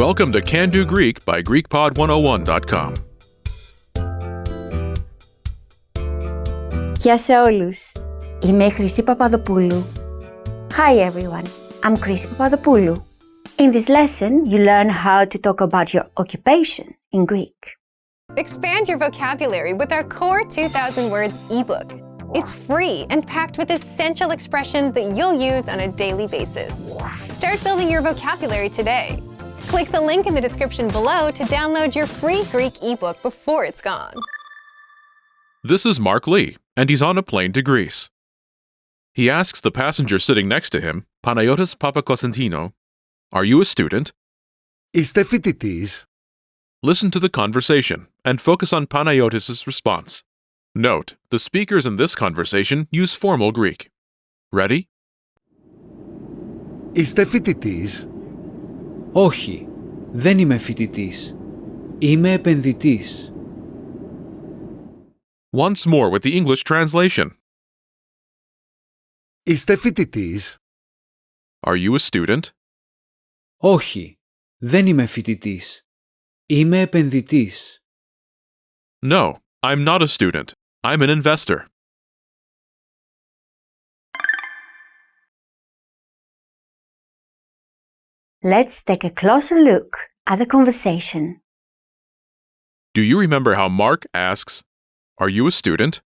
Welcome to Can Do Greek by GreekPod101.com. Γεια σε όλους. Είμαι η Χρυσή Παπαδοπούλου. Hi everyone. I'm Χρυσή Παπαδοπούλου. In this lesson, you learn how to talk about your occupation in Greek. Expand your vocabulary with our Core 2000 Words ebook. It's free and packed with essential expressions that you'll use on a daily basis. Start building your vocabulary today. Click the link in the description below to download your free Greek ebook before it's gone. This is Mark Lee, and he's on a plane to Greece. He asks the passenger sitting next to him, Panayotis Papakosentino, "Are you a student?" Είστε φοιτητής? Listen to the conversation and focus on Panayotis' response. Note, the speakers in this conversation use formal Greek. Ready? Είστε φοιτητής? Όχι, δεν είμαι φοιτητής. Είμαι επενδυτής. Once more with the English translation. Είστε φοιτητής? Are you a student? Όχι, δεν είμαι φοιτητής. Είμαι επενδυτής. No, I'm not a student. I'm an investor. Let's take a closer look at the conversation. Do you remember how Mark asks, "Are you a student?"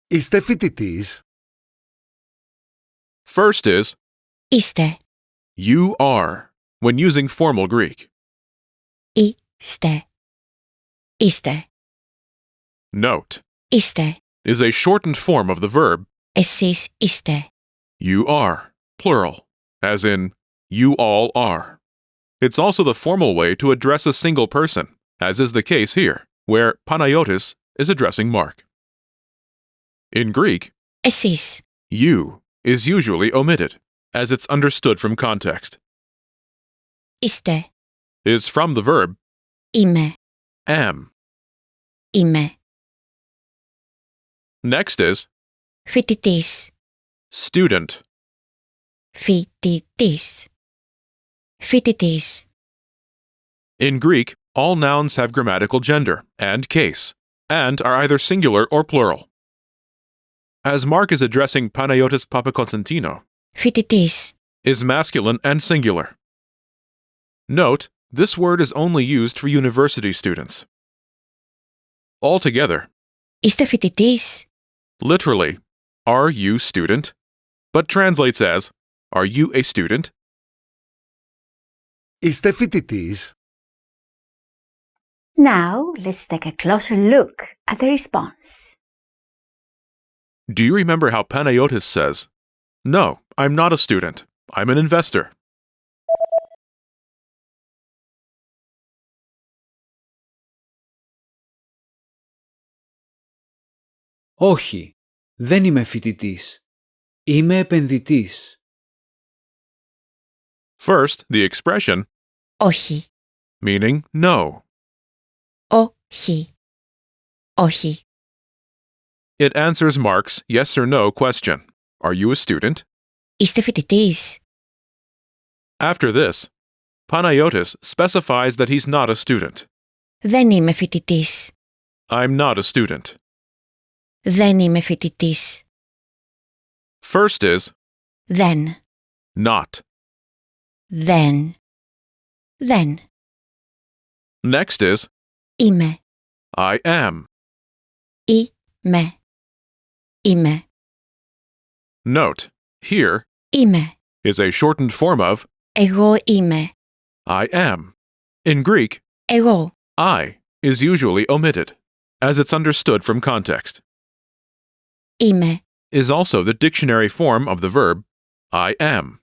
Είστε φοιτητής? First is, Είστε. you are, when using formal Greek. Είστε. Είστε. Note, Είστε. is a shortened form of the verb, Εσείς είστε. you are, plural, as in, you all are. It's also the formal way to address a single person, as is the case here, where Panayotis is addressing Mark. In Greek, Εσείς. you is usually omitted, as it's understood from context. Είστε. Is from the verb Είμαι. am. Είμαι. Next is Φοιτητής. student. Φοιτητής. Φοιτητής. In Greek, all nouns have grammatical gender and case, and are either singular or plural. As Mark is addressing Panayotis Papakosentino, Φοιτητής. is masculine and singular. Note, this word is only used for university students. Altogether, Είστε φοιτητής. literally, are you student? But translates as, are you a student? Είστε φοιτητής? Now, let's take a closer look at the response. Do you remember how Panayotis says, "No, I'm not a student. I'm an investor"? Όχι, δεν είμαι φοιτητής. Είμαι επενδυτής. First, the expression, Όχι. meaning no. Όχι. Όχι. It answers Mark's yes or no question. Are you a student? Είστε φοιτητής. After this, Panayotis specifies that he's not a student. Δεν είμαι φοιτητής. I'm not a student. Δεν είμαι φοιτητής. First is Δεν. not. Δεν. Δεν. Next is Είμαι. I am. Είμαι. Είμαι. Note, here Είμαι. is a shortened form of Εγώ είμαι. I am. In Greek, Εγώ. I is usually omitted, as it's understood from context. Είμαι. Is also the dictionary form of the verb I am.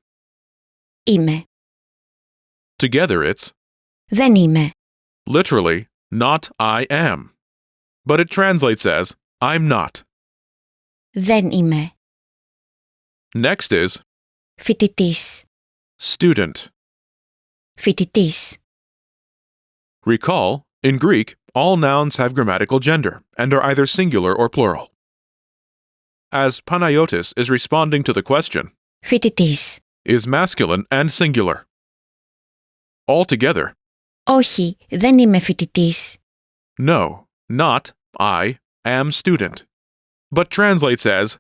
Είμαι. Together it's Δεν είμαι. literally not I am, but it translates as I'm not. Δεν είμαι. Next is Φοιτητής. student. Φοιτητής. Recall, in Greek, all nouns have grammatical gender and are either singular or plural. as Panayotis is responding to the question, Φοιτητής. is masculine and singular. Altogether, Όχι, δεν είμαι φοιτητής. no, not I am student, but translates as,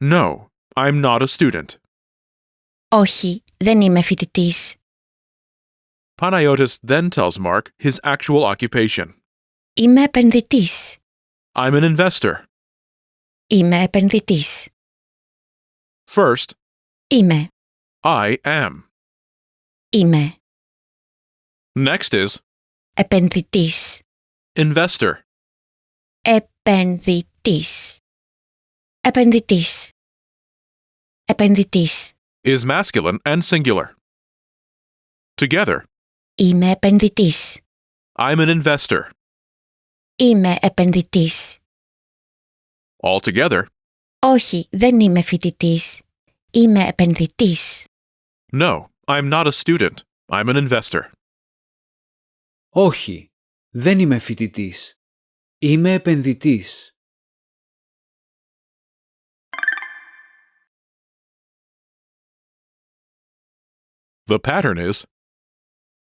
no, I'm not a student. Όχι, δεν είμαι φοιτητής. Panayotis then tells Mark his actual occupation. Είμαι επενδυτής. I'm an investor. Είμαι επενδυτής. First, Είμαι. I am. Είμαι. Next is Επενδυτής. investor. Επενδυτής. Επενδυτής. Επενδυτής. Is masculine and singular. Together, Είμαι επενδυτής. I'm an investor. Είμαι επενδυτής. Altogether, Όχι, δεν είμαι φοιτητής. Είμαι επενδυτής. no, I'm not a student. I'm an investor. Όχι, δεν είμαι φοιτητής. Είμαι επενδυτής. The pattern is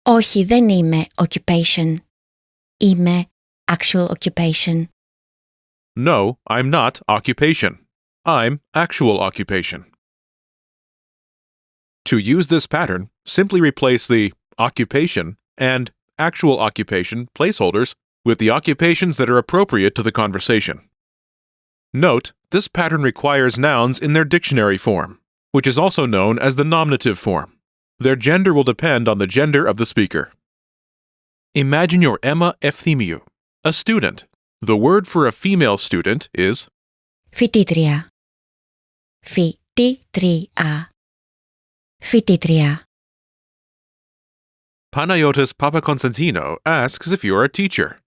Όχι, δεν είμαι occupation. Είμαι actual occupation. no, I'm not occupation. I'm actual occupation. To use this pattern, simply replace the occupation and actual occupation placeholders with the occupations that are appropriate to the conversation. Note, this pattern requires nouns in their dictionary form, which is also known as the nominative form. Their gender will depend on the gender of the speaker. Imagine you're Emma Efthimiou, a student. The word for a female student is Φοιτήτρια. Φοιτήτρια. Φοιτήτρια. Panayotis Papakonstantino asks if you're a teacher,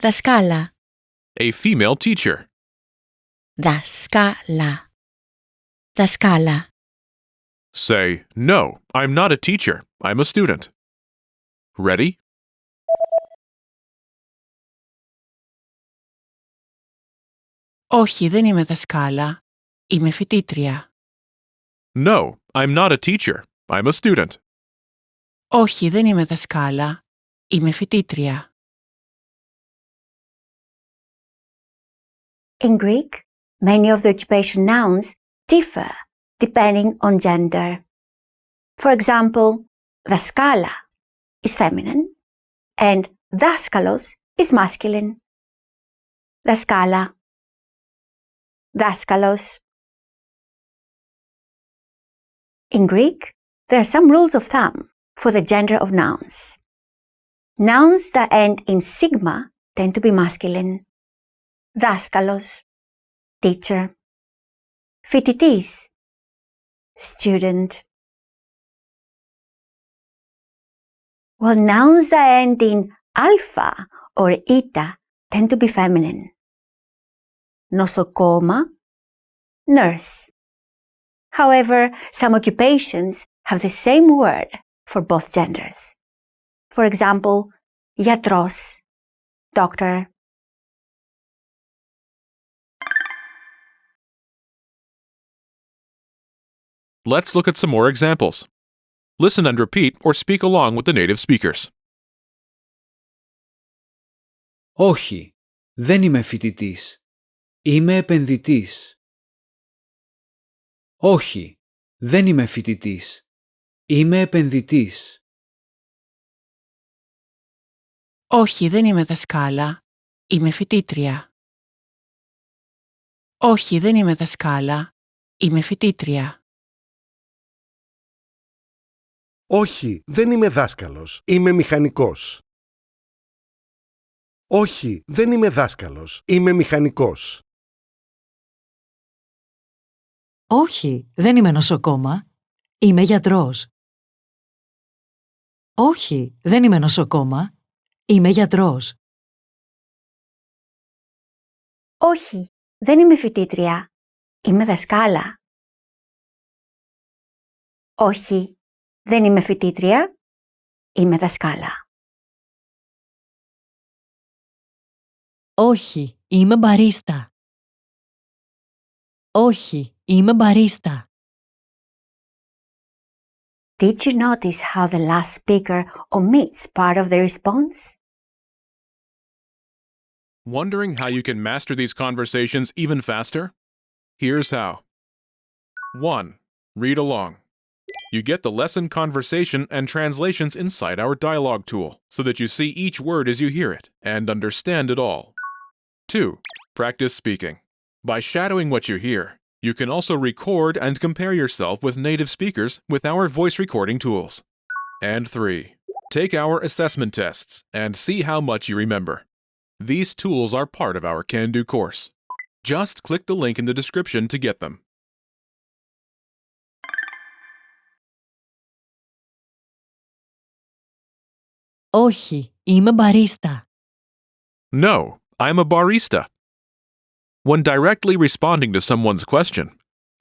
Δασκάλα. a female teacher. Δασκάλα. Δασκάλα. Say, no, I'm not a teacher. I'm a student. Ready? Όχι, δεν είμαι δασκάλα. Είμαι φοιτήτρια. No, I'm not a teacher. I'm a student. Όχι, δεν είμαι δασκάλα. Είμαι φοιτήτρια. In Greek, many of the occupation nouns differ depending on gender. For example, δασκάλα is feminine and δάσκαλος is masculine. Δασκάλα. Δάσκαλος. In Greek, there are some rules of thumb for the gender of nouns. Nouns that end in sigma tend to be masculine. Δάσκαλος, teacher. Φοιτητής, student. While nouns that end in alpha or eta tend to be feminine. Νοσοκόμα, nurse. However, some occupations have the same word for both genders. For example, γιατρός, doctor. Let's look at some more examples. Listen and repeat or speak along with the native speakers. Όχι, δεν είμαι φοιτητής. Είμαι επενδυτής. Όχι, δεν είμαι φοιτητής. Είμαι επενδυτής. Όχι, δεν είμαι δασκάλα. Είμαι φοιτήτρια. Όχι, δεν είμαι δασκάλα. Είμαι φοιτήτρια. Όχι, δεν είμαι δάσκαλος. Είμαι μηχανικός. Όχι, δεν είμαι δάσκαλος. Είμαι μηχανικός. Όχι, δεν είμαι νοσοκόμα. Είμαι γιατρός. Όχι, δεν είμαι νοσοκόμα. Είμαι γιατρός. Όχι, δεν είμαι φοιτήτρια. Είμαι δασκάλα. Όχι, δεν είμαι φοιτήτρια. Είμαι δασκάλα. Όχι, είμαι μπαρίστα. Όχι, είμαι μπαρίστα. Did you notice how the last speaker omits part of the response? Wondering how you can master these conversations even faster? Here's how. 1. Read along. You get the lesson conversation and translations inside our dialogue tool, so that you see each word as you hear it and understand it all. 2. Practice speaking. By shadowing what you hear, you can also record and compare yourself with native speakers with our voice recording tools. And 3. Take our assessment tests and see how much you remember. These tools are part of our Can-Do course. Just click the link in the description to get them. Όχι, είμαι μπαρίστα. No, I'm a barista. When directly responding to someone's question,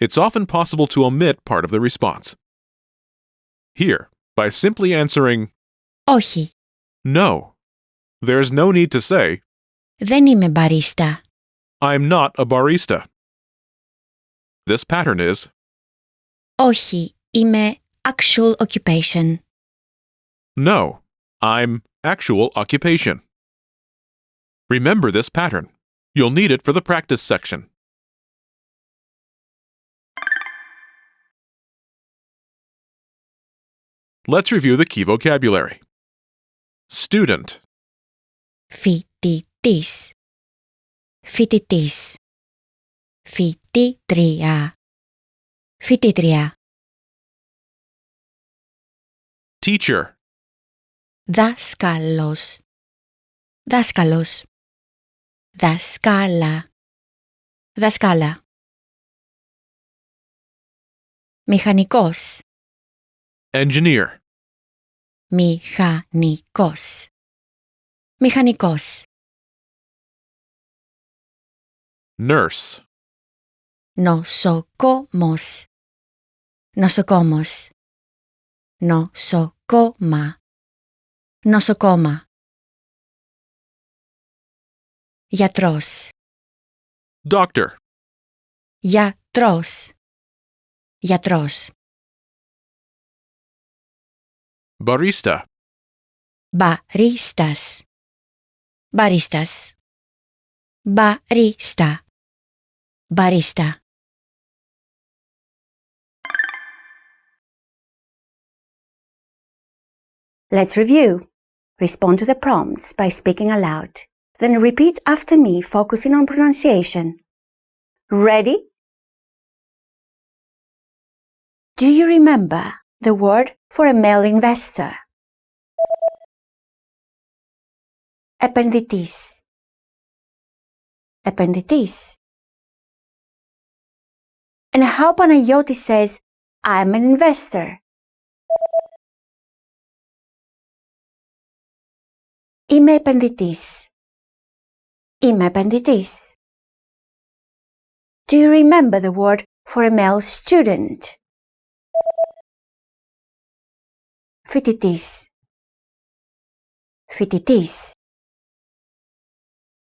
it's often possible to omit part of the response. Here, by simply answering Όχι, no, there's no need to say, δεν είμαι μπαρίστα. I'm not a barista. This pattern is, Όχι, είμαι actual occupation. no, I'm actual occupation. Remember this pattern. You'll need it for the practice section. Let's review the key vocabulary. Student, Φοιτητής. Φοιτητής. Φοιτήτρια. Φοιτήτρια. teacher, Δάσκαλος. Δάσκαλος. Δασκάλα. Δασκάλα. Μηχανικός. engineer, Μηχανικός. Μηχανικός. nurse, Νοσοκόμος. Νοσοκόμος. Νοσοκόμα. Νοσοκόμα. Γιατρός. doctor, Γιατρός. Γιατρός. barista, Μπαρίστας. Μπαρίστας. Μπαρίστα. Μπαρίστα. Let's review. Respond to the prompts by speaking aloud. Then repeat after me, focusing on pronunciation. Ready? Do you remember the word for a male investor? Επενδυτής. Επενδυτής. And how Panagiotis says, I'm an investor. Είμαι επενδυτής. Είμαι επενδυτής. Do you remember the word for a male student? Φοιτητής. Φοιτητής.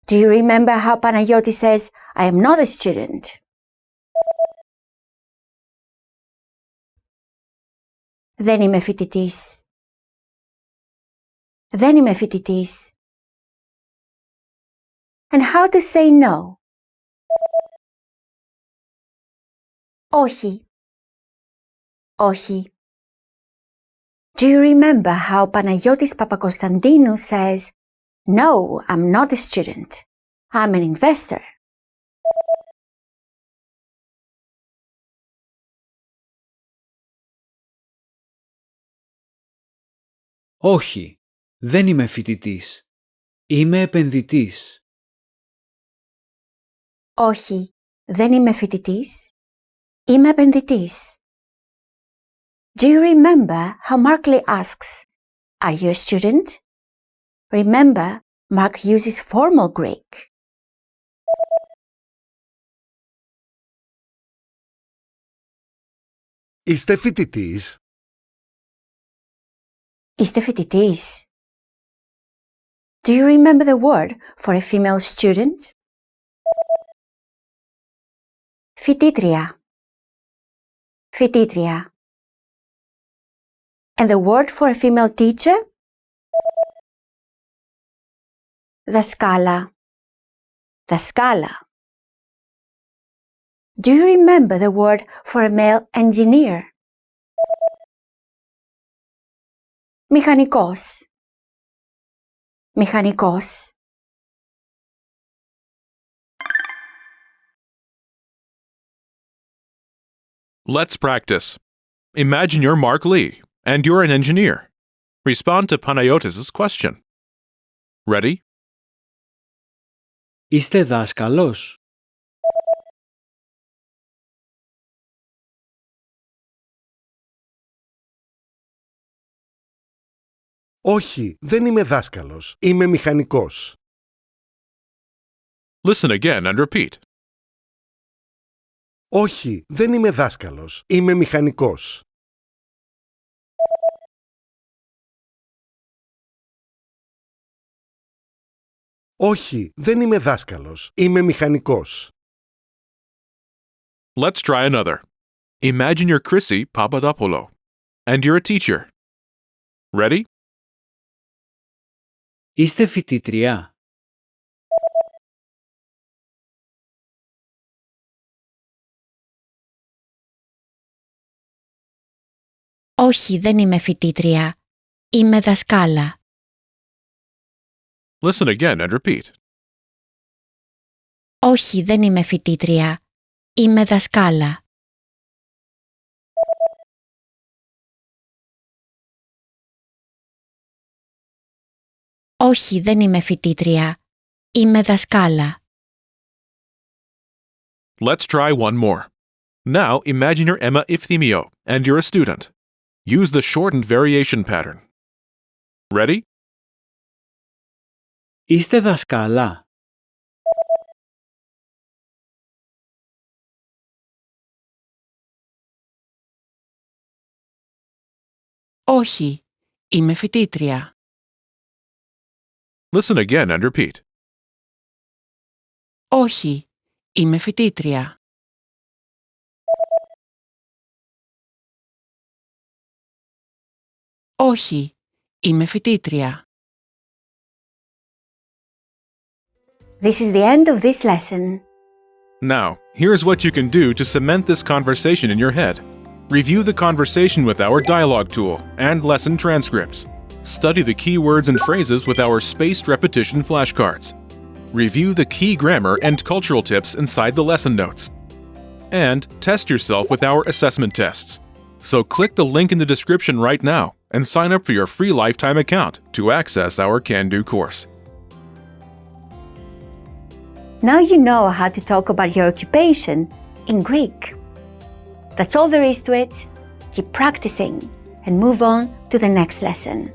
Do you remember how Panagiotis says, I am not a student? Δεν είμαι φοιτητής. Δεν είμαι φοιτητής. And how to say no? Όχι. Όχι. Do you remember how Panagiotis Papakonstantinou says, No, I'm not a student. I'm an investor. Όχι, δεν είμαι φοιτητής. Είμαι επενδυτής. Όχι, δεν είμαι φοιτητής. Είμαι επενδυτής. Do you remember how Mark Lee asks, Are you a student? Remember, Mark uses formal Greek. Είστε φοιτητής? Είστε φοιτητής? Do you remember the word for a female student? Φοιτήτρια. Φοιτήτρια. And the word for a female teacher? Δασκάλα. Δασκάλα. Do you remember the word for a male engineer? Μηχανικός. Μηχανικός. Let's practice. Imagine you're Mark Lee, and you're an engineer. Respond to Panayotis' question. Ready? Είστε δάσκαλος? Όχι, δεν είμαι δάσκαλος. Είμαι μηχανικός. Listen again and repeat. Όχι, δεν είμαι δάσκαλος. Είμαι μηχανικός. Όχι, δεν είμαι δάσκαλος. Είμαι μηχανικός. Let's try another. Imagine you're Chrissy Papadopoulou, and you're a teacher. Ready? Είστε φοιτήτρια? Όχι, δεν είμαι φοιτήτρια. Είμαι δασκάλα. Listen again and repeat. Όχι, δεν είμαι φοιτήτρια. Είμαι δασκάλα. Όχι, δεν είμαι φοιτήτρια. Είμαι δασκάλα. Let's try one more. Now imagine you're Emma Ifthimio, and you're a student. Use the shortened variation pattern. Ready? Είστε δασκάλα? Όχι, είμαι φοιτήτρια. Listen again and repeat. Όχι, είμαι φοιτήτρια. Όχι, είμαι φοιτήτρια. This is the end of this lesson. Now, here's what you can do to cement this conversation in your head. Review the conversation with our dialogue tool and lesson transcripts. Study the key words and phrases with our spaced repetition flashcards. Review the key grammar and cultural tips inside the lesson notes. And test yourself with our assessment tests. So click the link in the description right now and sign up for your free lifetime account to access our Can-Do course. Now you know how to talk about your occupation in Greek. That's all there is to it. Keep practicing and move on to the next lesson.